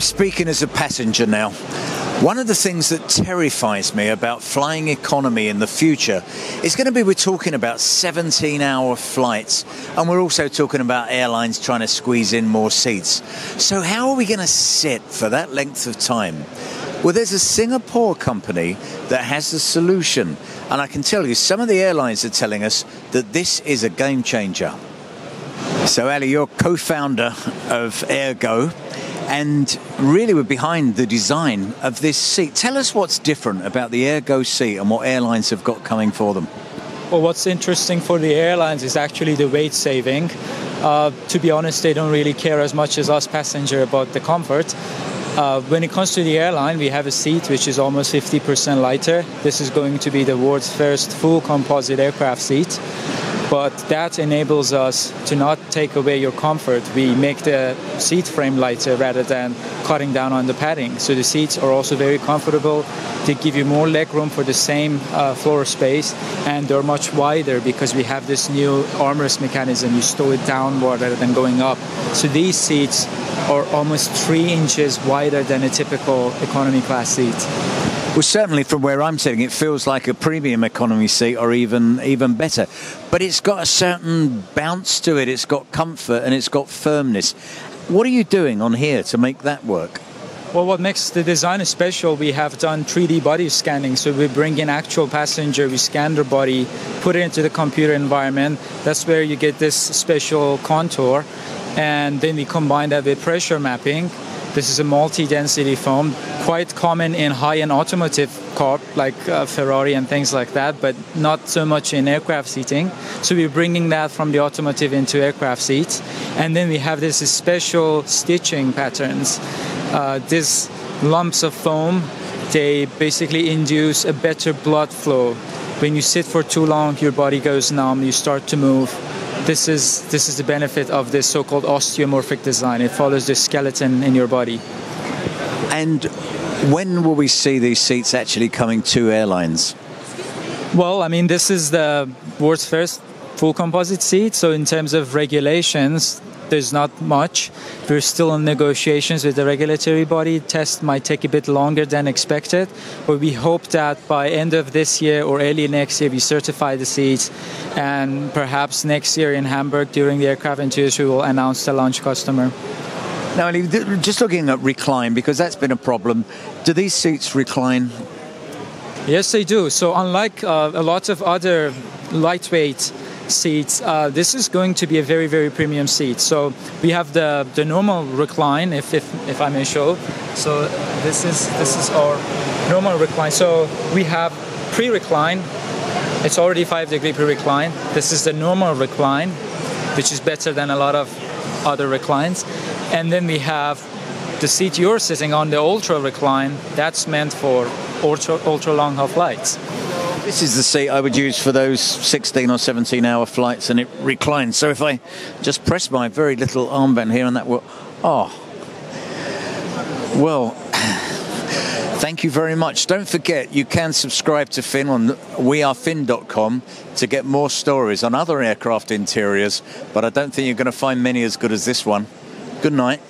speaking as a passenger now. One of the things that terrifies me about flying economy in the future is going to be we're talking about 17-hour flights, and we're also talking about airlines trying to squeeze in more seats. So how are we going to sit for that length of time? Well, there's a Singapore company that has a solution, and I can tell you some of the airlines are telling us that this is a game changer. So Ali, you're co-founder of AirGo, and really we're behind the design of this seat. Tell us what's different about the AirGo seat and what airlines have got coming for them. Well, what's interesting for the airlines is actually the weight saving. To be honest, they don't really care as much as us passenger about the comfort. When it comes to the airline, we have a seat which is almost 50% lighter. This is going to be the world's first full composite aircraft seat. But that enables us to not take away your comfort. We make the seat frame lighter rather than cutting down on the padding. So the seats are also very comfortable. They give you more leg room for the same floor space, and they're much wider because we have this new armrest mechanism. You stow it downward rather than going up. So these seats are almost 3 inches wider than a typical economy class seat. Well, certainly from where I'm sitting, it feels like a premium economy seat or even better. But it's got a certain bounce to it. It's got comfort and it's got firmness. What are you doing on here to make that work? Well, what makes the design special, we have done 3D body scanning. So we bring in actual passenger, we scan their body, put it into the computer environment. That's where you get this special contour. And then we combine that with pressure mapping. This is a multi-density foam, quite common in high-end automotive car like Ferrari and things like that, but not so much in aircraft seating. So we're bringing that from the automotive into aircraft seats. And then we have this special stitching patterns. These lumps of foam, they basically induce a better blood flow. When you sit for too long, your body goes numb, you start to move. This is the benefit of this so-called osteomorphic design. It follows the skeleton in your body. And when will we see these seats actually coming to airlines? Well, I mean, this is the world's first full composite seat. So in terms of regulations, there's not much. We're still in negotiations with the regulatory body. Test might take a bit longer than expected, but we hope that by end of this year or early next year, we certify the seats, and perhaps next year in Hamburg during the aircraft industry, we'll announce the launch customer. Now, just looking at Recline, because that's been a problem, do these seats recline? Yes, they do. So unlike a lot of other lightweight seats, this is going to be a very, very premium seat. So we have the normal recline, if I may show. So this is our normal recline. So we have pre-recline. It's already 5-degree pre-recline. This is the normal recline, which is better than a lot of other reclines. And then we have the seat you're sitting on, the ultra recline. That's meant for ultra long haul flights. This is the seat I would use for those 16 or 17-hour flights, and it reclines. So if I just press my very little armband here, and that will... Oh. Well, thank you very much. Don't forget, you can subscribe to Finn on wearefin.com to get more stories on other aircraft interiors, but I don't think you're going to find many as good as this one. Good night.